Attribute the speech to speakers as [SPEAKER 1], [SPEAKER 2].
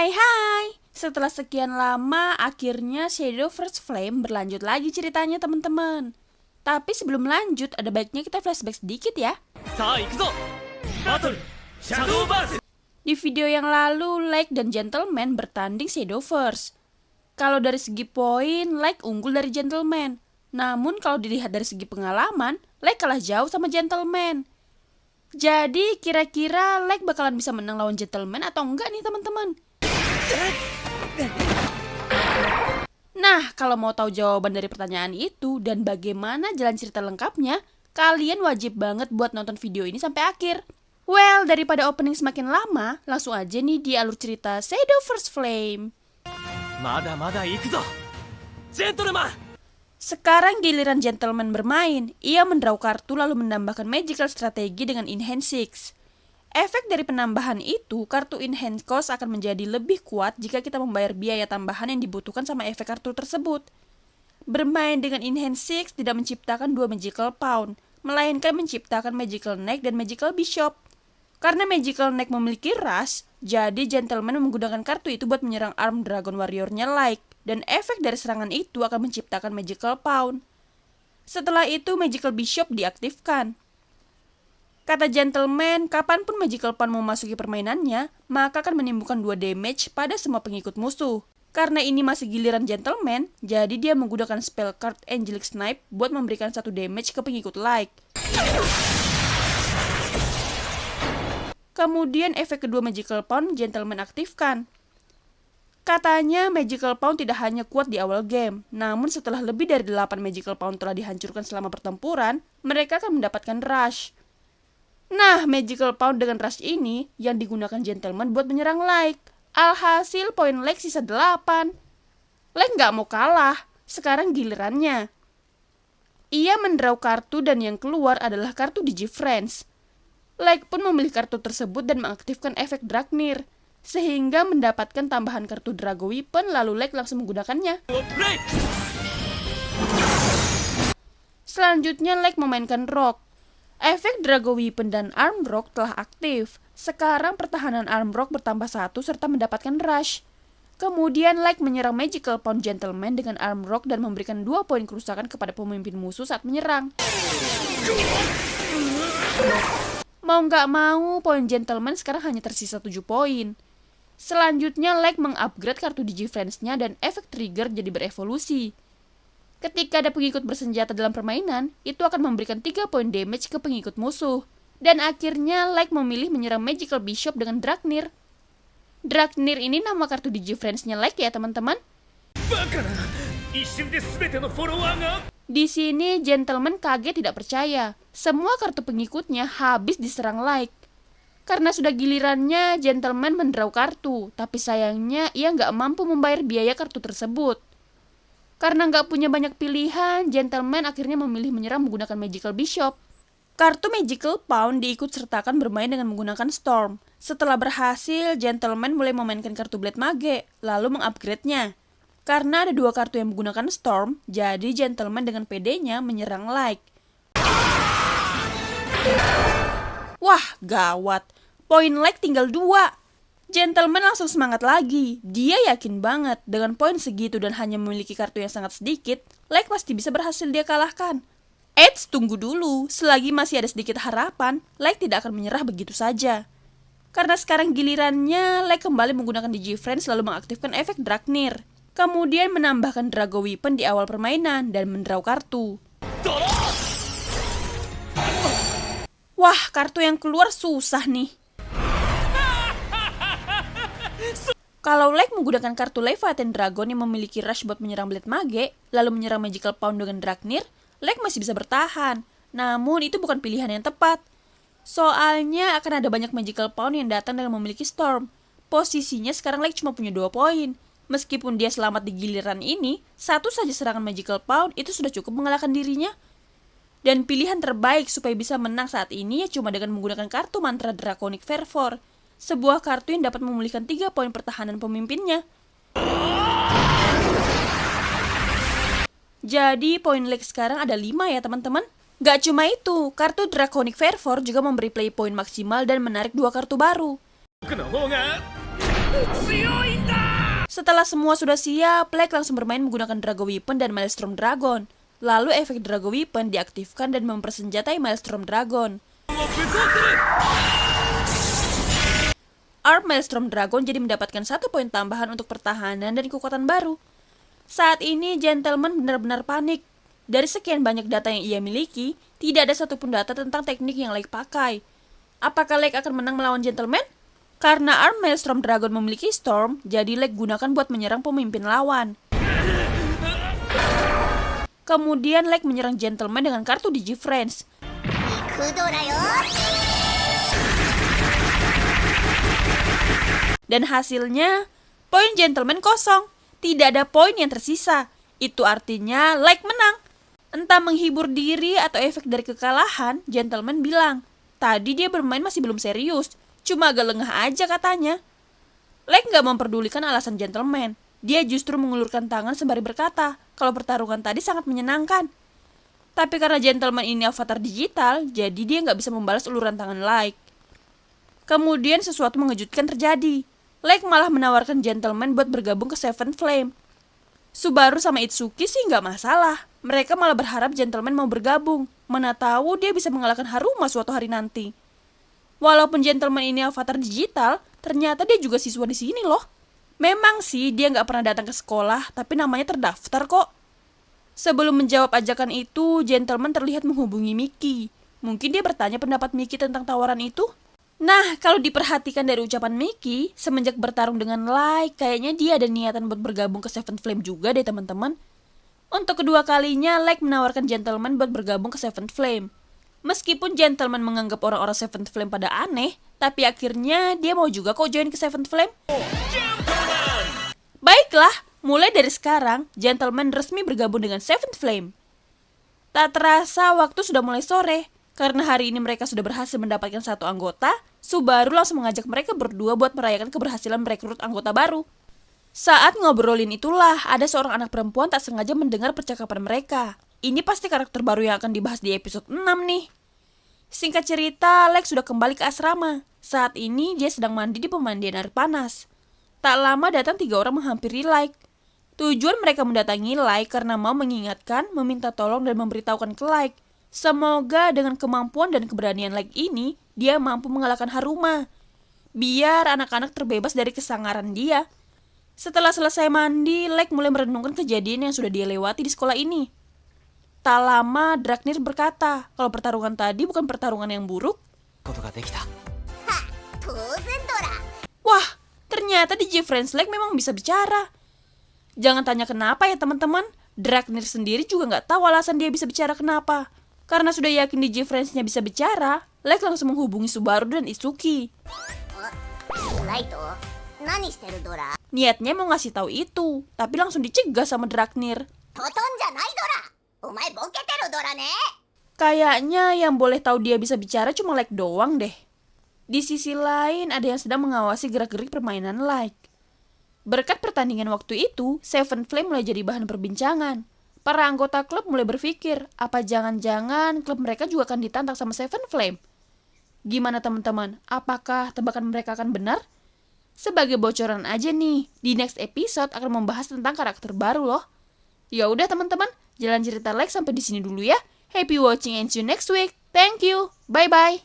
[SPEAKER 1] Hai, setelah sekian lama, akhirnya Shadow vs Flame berlanjut lagi ceritanya teman-teman. Tapi sebelum lanjut, ada baiknya kita flashback sedikit ya. Di video yang lalu, Like dan Gentleman bertanding Shadowverse. Kalau dari segi poin, Like unggul dari Gentleman. Namun kalau dilihat dari segi pengalaman, Like kalah jauh sama Gentleman. Jadi kira-kira Like bakalan bisa menang lawan Gentleman atau enggak nih teman-teman? Nah, kalau mau tahu jawaban dari pertanyaan itu dan bagaimana jalan cerita lengkapnya, kalian wajib banget buat nonton video ini sampai akhir. Well, daripada opening semakin lama, langsung aja nih di alur cerita Shadow vs Flame. Sekarang giliran Gentleman bermain, ia mendraw kartu lalu menambahkan magical strategi dengan Enhance 6. Efek dari penambahan itu, kartu Enhance Cost akan menjadi lebih kuat jika kita membayar biaya tambahan yang dibutuhkan sama efek kartu tersebut. Bermain dengan Enhance 6 tidak menciptakan dua Magical Pawn, melainkan menciptakan Magical Knight dan Magical Bishop. Karena Magical Knight memiliki Rush, jadi Gentleman menggunakan kartu itu buat menyerang Arm Dragon Warrior-nya Like, dan efek dari serangan itu akan menciptakan Magical Pawn. Setelah itu Magical Bishop diaktifkan. Kata Gentleman, kapanpun Magical Pawn memasuki permainannya, maka akan menimbulkan 2 damage pada semua pengikut musuh. Karena ini masih giliran Gentleman, jadi dia menggunakan spell card Angelic Snipe buat memberikan 1 damage ke pengikut Like. Kemudian efek kedua Magical Pawn Gentleman aktifkan. Katanya Magical Pawn tidak hanya kuat di awal game, namun setelah lebih dari 8 Magical Pawn telah dihancurkan selama pertempuran, mereka akan mendapatkan Rush. Nah, Magical Pawn dengan Rush ini yang digunakan Gentleman buat menyerang Like. Alhasil poin Like sisa 8. Like nggak mau kalah, sekarang gilirannya. Ia mendraw kartu dan yang keluar adalah kartu Digifriends. Like pun memilih kartu tersebut dan mengaktifkan efek Dragnir, sehingga mendapatkan tambahan kartu Drago Weapon lalu Like langsung menggunakannya. Selanjutnya Like memainkan Rock. Efek Drago Weapon dan Arm Rock telah aktif. Sekarang pertahanan Arm Rock bertambah 1 serta mendapatkan Rush. Kemudian Like menyerang Magical Pawn Gentleman dengan Arm Rock dan memberikan 2 poin kerusakan kepada pemimpin musuh saat menyerang. Mau nggak mau, poin Gentleman sekarang hanya tersisa 7 poin. Selanjutnya Like mengupgrade kartu Digifriends-nya dan efek trigger jadi berevolusi. Ketika ada pengikut bersenjata dalam permainan, itu akan memberikan 3 poin damage ke pengikut musuh. Dan akhirnya Like memilih menyerang Magical Bishop dengan Dragnir. Dragnir ini nama kartu Digifriends-nya Like ya teman-teman. Di sini Gentleman kaget tidak percaya. Semua kartu pengikutnya habis diserang Like. Karena sudah gilirannya Gentleman mendraw kartu, tapi sayangnya ia nggak mampu membayar biaya kartu tersebut. Karena nggak punya banyak pilihan, Gentleman akhirnya memilih menyerang menggunakan Magical Bishop. Kartu Magical Pawn diikut sertakan bermain dengan menggunakan Storm. Setelah berhasil, Gentleman mulai memainkan kartu Blade Mage, lalu mengupgrade-nya. Karena ada 2 kartu yang menggunakan Storm, jadi Gentleman dengan PD-nya menyerang Like. Wah, gawat. Poin Like tinggal 2. Gentleman langsung semangat lagi. Dia yakin banget dengan poin segitu dan hanya memiliki kartu yang sangat sedikit, Like pasti bisa berhasil dia kalahkan. Eits, tunggu dulu. Selagi masih ada sedikit harapan, Like tidak akan menyerah begitu saja. Karena sekarang gilirannya, Like kembali menggunakan Digifriends lalu mengaktifkan efek Dragnir. Kemudian menambahkan Drago Weapon di awal permainan dan mendraw kartu. Wah, kartu yang keluar susah nih. Kalau Like menggunakan kartu Leviathan Dragon yang memiliki Rush buat menyerang Blade Mage, lalu menyerang Magical Pawn dengan Dragnir, Like masih bisa bertahan. Namun itu bukan pilihan yang tepat. Soalnya akan ada banyak Magical Pawn yang datang dengan memiliki Storm. Posisinya sekarang Like cuma punya 2 poin. Meskipun dia selamat di giliran ini, 1 saja serangan Magical Pawn itu sudah cukup mengalahkan dirinya. Dan pilihan terbaik supaya bisa menang saat ini ya cuma dengan menggunakan kartu mantra Draconic Fervor. Sebuah kartu yang dapat memulihkan 3 poin pertahanan pemimpinnya. Jadi poin Like sekarang ada 5 ya teman-teman. Gak cuma itu, kartu Draconic Fervor juga memberi play point maksimal dan menarik 2 kartu baru. Setelah semua sudah siap, Lake langsung bermain menggunakan Drago Weapon dan Maelstrom Dragon. Lalu efek Drago Weapon diaktifkan dan mempersenjatai Maelstrom Dragon. Arm Maelstrom Dragon jadi mendapatkan 1 poin tambahan untuk pertahanan dan kekuatan baru. Saat ini Gentleman benar-benar panik. Dari sekian banyak data yang ia miliki, tidak ada satupun data tentang teknik yang Lake pakai. Apakah Lake akan menang melawan Gentleman? Karena Arm Maelstrom Dragon memiliki Storm, jadi Lake gunakan buat menyerang pemimpin lawan. Kemudian Lake menyerang Gentleman dengan kartu Digifriends. Dan hasilnya, poin Gentleman kosong. Tidak ada poin yang tersisa. Itu artinya Lake menang. Entah menghibur diri atau efek dari kekalahan, Gentleman bilang, tadi dia bermain masih belum serius. Cuma agak lengah aja katanya. Lake gak memperdulikan alasan Gentleman. Dia justru mengulurkan tangan sembari berkata, kalau pertarungan tadi sangat menyenangkan. Tapi karena Gentleman ini avatar digital, jadi dia gak bisa membalas uluran tangan Lake. Kemudian sesuatu mengejutkan terjadi. Lake malah menawarkan Gentleman buat bergabung ke Seven Flame. Subaru sama Itsuki sih gak masalah. Mereka malah berharap Gentleman mau bergabung. Mana tahu dia bisa mengalahkan Haruma suatu hari nanti. Walaupun Gentleman ini avatar digital, ternyata dia juga siswa di sini loh. Memang sih dia nggak pernah datang ke sekolah, tapi namanya terdaftar kok. Sebelum menjawab ajakan itu, Gentleman terlihat menghubungi Miki. Mungkin dia bertanya pendapat Miki tentang tawaran itu. Nah, kalau diperhatikan dari ucapan Miki, semenjak bertarung dengan Light, kayaknya dia ada niatan buat bergabung ke Seven Flame juga deh teman-teman. Untuk kedua kalinya, Light menawarkan Gentleman buat bergabung ke Seven Flame. Meskipun Gentleman menganggap orang-orang Seventh Flame pada aneh, tapi akhirnya dia mau juga kok join ke Seventh Flame. Baiklah, mulai dari sekarang, Gentleman resmi bergabung dengan Seventh Flame. Tak terasa waktu sudah mulai sore. Karena hari ini mereka sudah berhasil mendapatkan 1 anggota, Subaru langsung mengajak mereka berdua buat merayakan keberhasilan merekrut anggota baru. Saat ngobrolin itulah, ada seorang anak perempuan tak sengaja mendengar percakapan mereka. Ini pasti karakter baru yang akan dibahas di episode 6 nih. Singkat cerita, Lex sudah kembali ke asrama. Saat ini dia sedang mandi di pemandian air panas. Tak lama datang 3 orang menghampiri Like. Tujuan mereka mendatangi Like karena mau mengingatkan, meminta tolong dan memberitahukan ke Like. Semoga dengan kemampuan dan keberanian Like ini, dia mampu mengalahkan Haruma. Biar anak-anak terbebas dari kesangaran dia. Setelah selesai mandi, Like mulai merenungkan kejadian yang sudah dia lewati di sekolah ini. Tak lama, Dragnir berkata kalau pertarungan tadi bukan pertarungan yang buruk. Wah, ternyata Digifriends Lake memang bisa bicara. Jangan tanya kenapa ya teman-teman. Dragnir sendiri juga nggak tahu alasan dia bisa bicara kenapa. Karena sudah yakin Digifriends-nya bisa bicara, Lake langsung menghubungi Subaru dan Itsuki. Niatnya mau ngasih tahu itu, tapi langsung dicegah sama Dragnir. Kayaknya yang boleh tahu dia bisa bicara cuma Like doang deh. Di sisi lain ada yang sedang mengawasi gerak-gerik permainan Like. Berkat pertandingan waktu itu, Seven Flame mulai jadi bahan perbincangan. Para anggota klub mulai berpikir, apa jangan-jangan klub mereka juga akan ditantang sama Seven Flame? Gimana teman-teman? Apakah tebakan mereka akan benar? Sebagai bocoran aja nih, di next episode akan membahas tentang karakter baru loh. Ya udah teman-teman, jalan cerita Like sampai di sini dulu ya. Happy watching and see you next week. Thank you. Bye bye.